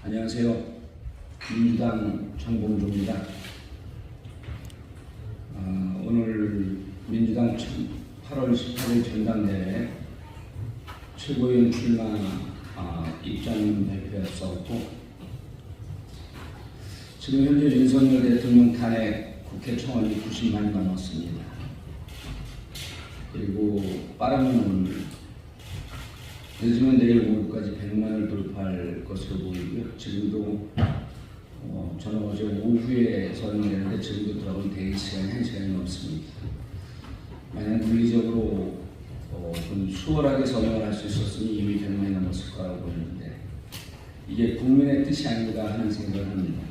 안녕하세요. 민주당 정봉주입니다. 오늘 민주당 8월 18일 전당대회 최고위원 출마 입장 발표였었고, 지금 현재 윤석열 대통령 탄핵 국회 청원이 90만이 넘었습니다. 그리고 빠르면 늦으면 내일 오후까지 100만을 돌파할 것으로 보이고요. 지금도 저는 어제 오후에 선언했는데 지금도 들어온 대기 시간이 1시간이 넘습니다. 만약 물리적으로 좀 수월하게 선언을 할 수 있었으면 이미 100만이 넘었을 거라고 보이는데, 이게 국민의 뜻이 아닌가 하는 생각을 합니다.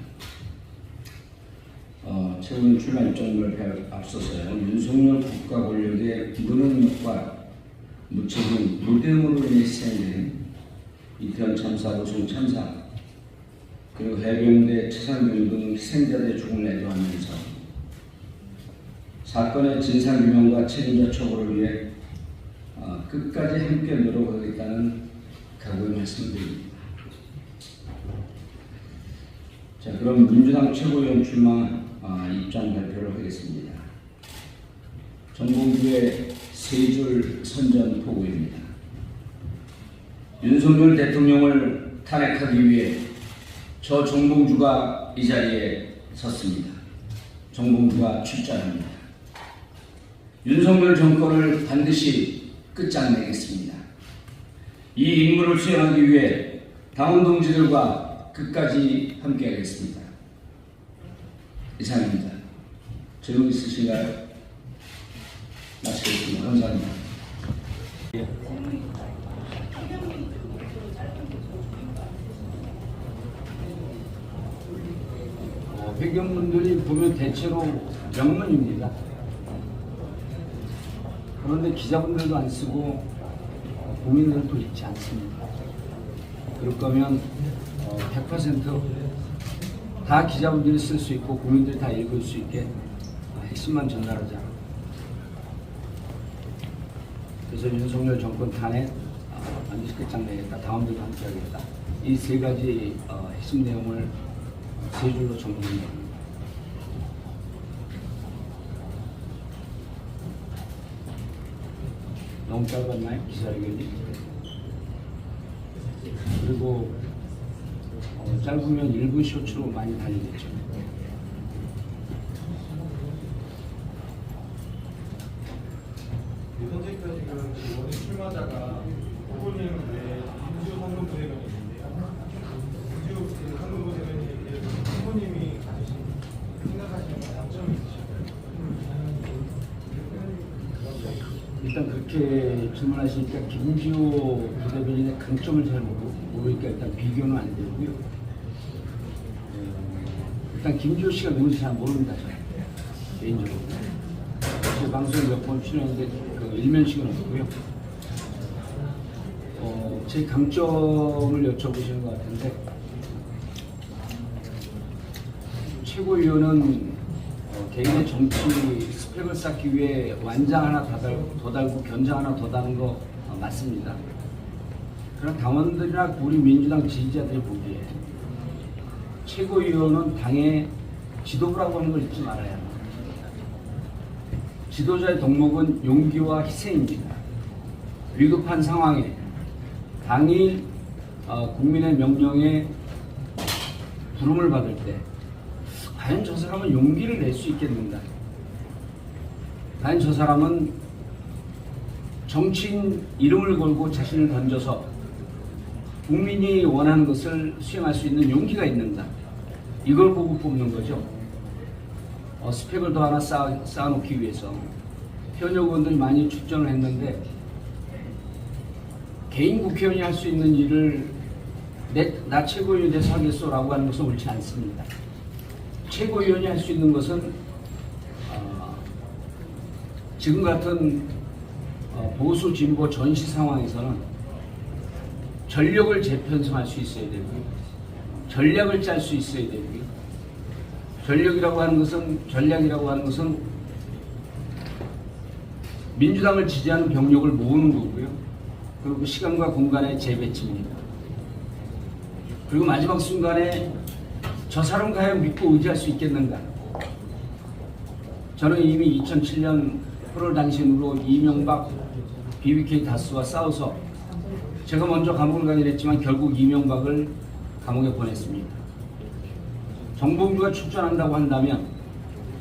최고위원 출마 입장을 앞서서요, 윤석열 국가 권력의 무능력과 무책임, 무대응으로 인해 희생된 이태원 참사, 노송 참사, 그리고 해병대, 최상병 등 희생자들의 죽음을 애도하면서 사건의 진상규명과 책임자 처벌을 위해 끝까지 함께 노력하겠다는 각오의 말씀드립니다. 자, 그럼 민주당 최고위원 출마 입장 발표를 하겠습니다. 정봉주의 세 줄 선전 포고입니다. 윤석열 대통령을 탄핵하기 위해 저 정봉주가 이 자리에 섰습니다. 정봉주가 출전합니다. 윤석열 정권을 반드시 끝장내겠습니다. 이 임무를 수행하기 위해 당원 동지들과 끝까지 함께하겠습니다. 이상입니다. 질문 있으신가요? 마치겠습니다. 감사합니다. 회견문들이 보면 대체로 명문입니다. 그런데 기자분들도 안 쓰고 국민들도 읽지 않습니다. 그럴 거면 100% 기자분들이 쓸 수 있고 국민들이 다 읽을 수 있게 핵심만 전달하자. 그래서 윤석열 정권 탄핵 반드시 끝장내겠다. 다음들도 함께하겠다. 이 세 가지 핵심 내용을 세 줄로 정리합니다. 너무 짧았나요? 기자회견이? 그리고 짧으면 1분 쇼츠로 많이 달리겠죠. 현재까지 그 원인 출마자가 후보님 김지호 상근부대변인인데요. 김지호 상근부대변인에 대해서 후보님이 가지신 생각하시는 장점이 있으실까요? 일단 그렇게 질문하시니까 김지호 부대변인의 강점을 잘 모르니까 일단 비교는 안 되고요. 일단 김지호 씨가 누군지 잘 모릅니다. 저는 개인적으로. 제 방송에 몇 번 출연했는데 그 일면식은 없고요. 제 강점을 여쭤보시는 것 같은데, 최고위원은 개인의 정치 스펙을 쌓기 위해 완장 하나 더 달고 견장 하나 더 다는 거 맞습니다. 그러나 당원들이나 우리 민주당 지지자들이 보기에 최고위원은 당의 지도부라고 하는 걸 잊지 말아야 합니다. 지도자의 덕목은 용기와 희생입니다. 위급한 상황에 당이 국민의 명령에 부름을 받을 때 과연 저 사람은 용기를 낼 수 있겠는가? 과연 저 사람은 정치인 이름을 걸고 자신을 던져서 국민이 원하는 것을 수행할 수 있는 용기가 있는가? 이걸 보고 뽑는 거죠. 스펙을 더 하나 쌓아놓기 위해서 현역 의원들이 많이 출전을 했는데, 개인 국회의원이 할 수 있는 일을 나 최고위원이 돼서 하겠소라고 하는 것은 옳지 않습니다. 최고위원이 할 수 있는 것은 지금 같은 보수 진보 전시 상황에서는 전력을 재편성할 수 있어야 되고요. 전략을 짤 수 있어야 되고요. 전략이라고 하는 것은 민주당을 지지하는 병력을 모으는 거고요. 그리고 시간과 공간의 재배치입니다. 그리고 마지막 순간에 저 사람 과연 믿고 의지할 수 있겠는가? 저는 이미 2007년 8월 당신으로 이명박 BBK 다스와 싸워서 제가 먼저 감옥을 가긴 했지만 결국 이명박을 감옥에 보냈습니다. 정봉주가 출전한다고 한다면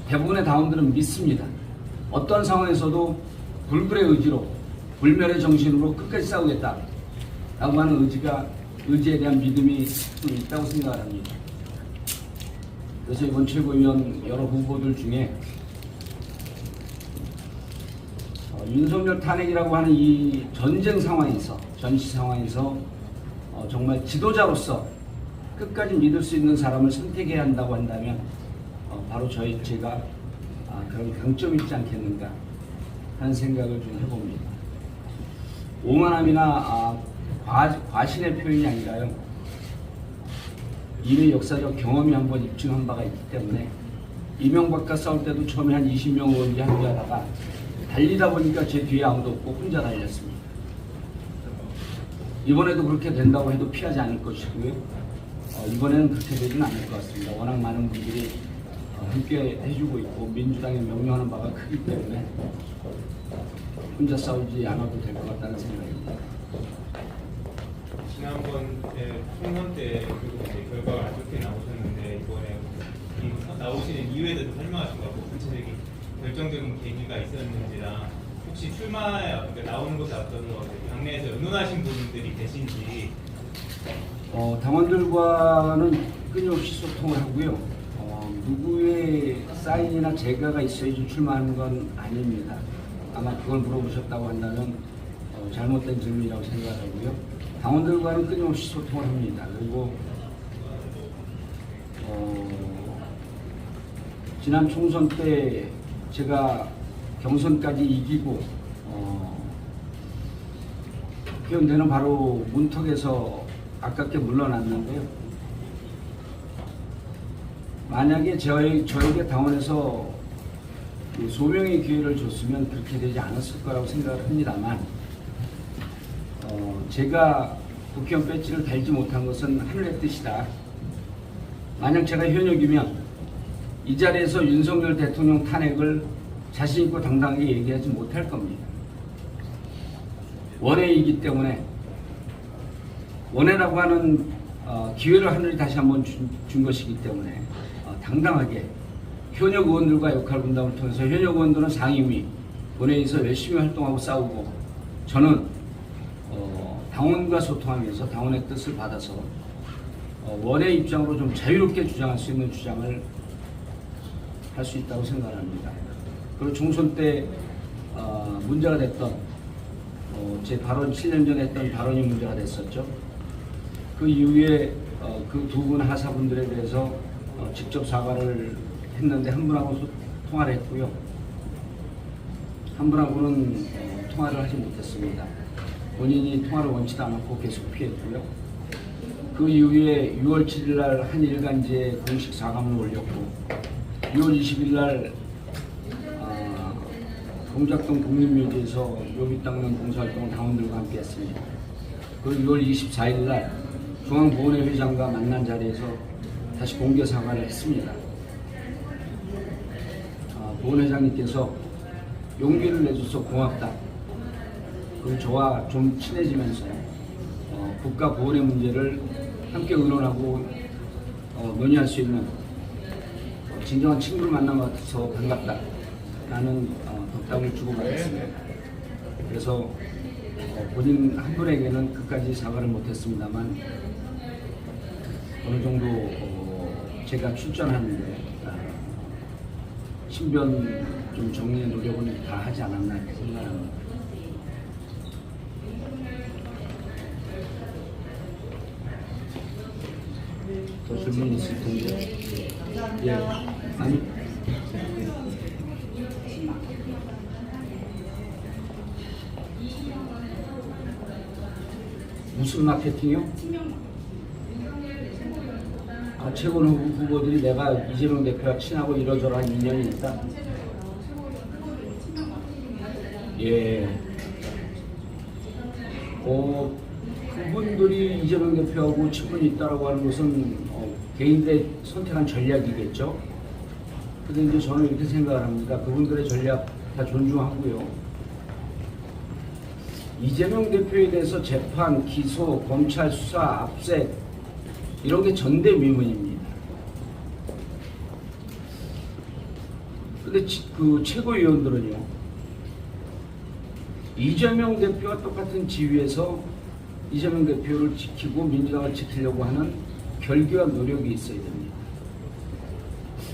대부분의 당원들은 믿습니다. 어떤 상황에서도 불굴의 의지로, 불멸의 정신으로 끝까지 싸우겠다라고 하는 의지에 대한 믿음이 좀 있다고 생각을 합니다. 그래서 이번 최고위원 여러 후보들 중에 윤석열 탄핵이라고 하는 이 전쟁 상황에서, 전시 상황에서 정말 지도자로서 끝까지 믿을 수 있는 사람을 선택해야 한다고 한다면 바로 제가 그런 강점이 있지 않겠는가 하는 생각을 좀 해봅니다. 오만함이나 과신의 표현이 아니라요. 이미 역사적 경험이 한번 입증한 바가 있기 때문에 이명박과 싸울 때도 처음에 한 20명 의원이 합류하다가 달리다 보니까 제 뒤에 아무도 없고 혼자 달렸습니다. 이번에도 그렇게 된다고 해도 피하지 않을 것이고요. 이번에는 그렇게 되지는 않을 것 같습니다. 워낙 많은 분들이 함께 해주고 있고 민주당이 명령하는 바가 크기 때문에 혼자 싸우지 않아도 될 것 같다는 생각입니다. 지난번 총선 때 결과가 안 좋게 나오셨는데 이번에 나오시는 이유에 대해서 설명하신 것 같고 구체적인 결정적인 계기가 있었는지랑 혹시 나오는 것에 앞서서 당내에서 의논하신 분들이 계신지. 당원들과는 끊임없이 소통을 하고요. 누구의 사인이나 재가가 있어야지 출마하는 건 아닙니다. 아마 그걸 물어보셨다고 한다면 잘못된 질문이라고 생각하고요. 당원들과는 끊임없이 소통을 합니다. 그리고 지난 총선 때 제가 경선까지 이기고 국회의원되는 바로 문턱에서 아깝게 물러났는데요. 만약에 저에게 당원에서 소명의 기회를 줬으면 그렇게 되지 않았을 거라고 생각을 합니다만 제가 국회의원 배지를 달지 못한 것은 하늘의 뜻이다. 만약 제가 현역이면 이 자리에서 윤석열 대통령 탄핵을 자신 있고 당당하게 얘기하지 못할 겁니다. 원해이기 때문에 원해라고 하는 기회를 하늘이 다시 한번 준 것이기 때문에 당당하게 현역 의원들과 역할 분담을 통해서 현역 의원들은 상임위 본회의에서 열심히 활동하고 싸우고 저는 당원과 소통하면서 당원의 뜻을 받아서 원의 입장으로 좀 자유롭게 주장할 수 있는 주장을 할 수 있다고 생각합니다. 그리고 총선 때 문제가 됐던 제 발언 7년 전에 했던 발언이 문제가 됐었죠. 그 이후에 그 두 분 하사분들에 대해서 직접 사과를 했는데 한 분하고 통화를 했고요. 한 분하고는 통화를 하지 못했습니다. 본인이 통화를 원치도 않았고 계속 피했고요. 그 이후에 6월 7일 날 한 일간지에 공식 사과문을 올렸고 6월 20일 날 동작동 국립묘지에서 묘비 닦는 봉사활동을 당원들과 함께 했습니다. 그리고 6월 24일 날 중앙보훈회 회장과 만난 자리에서 다시 공개 사과를 했습니다. 보훈회장님께서 용기를 내줘서 고맙다. 그리고 저와 좀 친해지면서 국가 보훈의 문제를 함께 의논하고 논의할 수 있는 진정한 친구를 만난 것 같아서 반갑다. 라는 덕담을 주고받았습니다. 그래서 본인 한 분에게는 끝까지 사과를 못했습니다만 어느 정도 제가 출전하는데 신변 좀 정리의 노력은 다 하지 않았나 생각합니다. 더 질문 있을 텐데. 예. 아니. 무슨 마케팅이요? 아, 최고 후보들이 내가 이재명 대표와 친하고 이러저러한 인연이 있다. 예. 그분들이 이재명 대표하고 친분이 있다라고 하는 것은 개인들의 선택한 전략이겠죠. 그런데 이제 저는 이렇게 생각을 합니다. 그분들의 전략 다 존중하고요. 이재명 대표에 대해서 재판, 기소, 검찰 수사, 압색 이런 게 전대미문입니다. 근데 그 최고위원들은요, 이재명 대표와 똑같은 지위에서 이재명 대표를 지키고 민주당을 지키려고 하는 결기와 노력이 있어야 됩니다.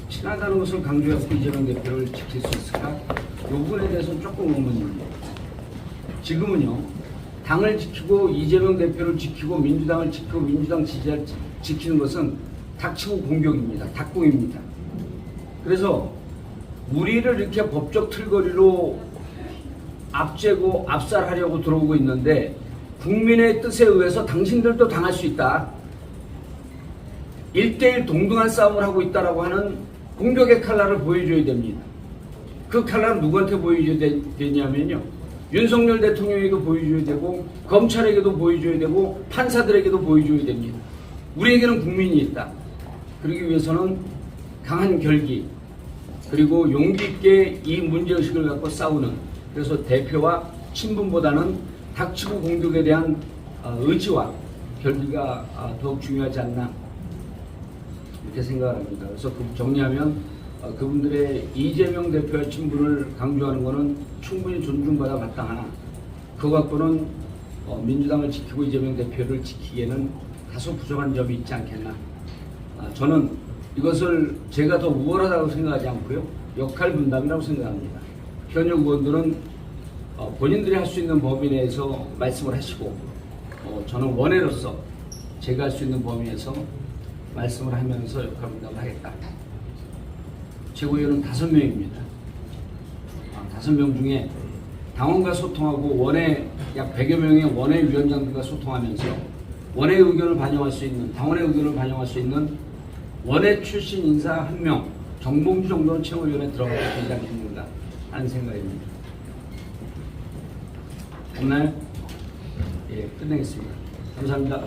친하다는 것을 강조해서 이재명 대표를 지킬 수 있을까? 이 부분에 대해서는 조금 의문입니다. 지금은요, 당을 지키고 이재명 대표를 지키고 민주당을 지키고 민주당 지지를 지키는 것은 닥치고 공격입니다. 닥공입니다. 그래서 우리를 이렇게 법적 틀거리로 압제고 압살하려고 들어오고 있는데 국민의 뜻에 의해서 당신들도 당할 수 있다. 1대1 동등한 싸움을 하고 있다라고 하는 공격의 칼날을 보여줘야 됩니다. 그 칼날은 누구한테 보여줘야 되냐면요, 윤석열 대통령에게도 보여줘야 되고 검찰에게도 보여줘야 되고 판사들에게도 보여줘야 됩니다. 우리에게는 국민이 있다. 그러기 위해서는 강한 결기 그리고 용기 있게 이 문제의식을 갖고 싸우는, 그래서 대표와 친분보다는 닥치고 공격에 대한 의지와 결기가 더욱 중요하지 않나 이렇게 생각을 합니다. 그래서 정리하면 그분들의 이재명 대표의 친분을 강조하는 것은 충분히 존중받아 마땅하나 그거 갖고는 민주당을 지키고 이재명 대표를 지키기에는 다소 부족한 점이 있지 않겠나. 저는 이것을 제가 더 우월하다고 생각하지 않고요, 역할 분담이라고 생각합니다. 현역 의원들은 본인들이 할 수 있는 범위 내에서 말씀을 하시고 저는 원외로서 제가 할 수 있는 범위 내에서 말씀을 하면서 역할 분담을 하겠다. 최고위원은 5명입니다. 5명 중에 당원과 소통하고 원외 약 100여 명의 원외 위원장들과 소통하면서 원외 의견을 반영할 수 있는, 당원의 의견을 반영할 수 있는 원외 출신 인사 1명, 정봉주 정도는 최고위원에 들어가도 되지 않겠는가 하는 생각입니다. 오늘 끝내겠습니다. 감사합니다.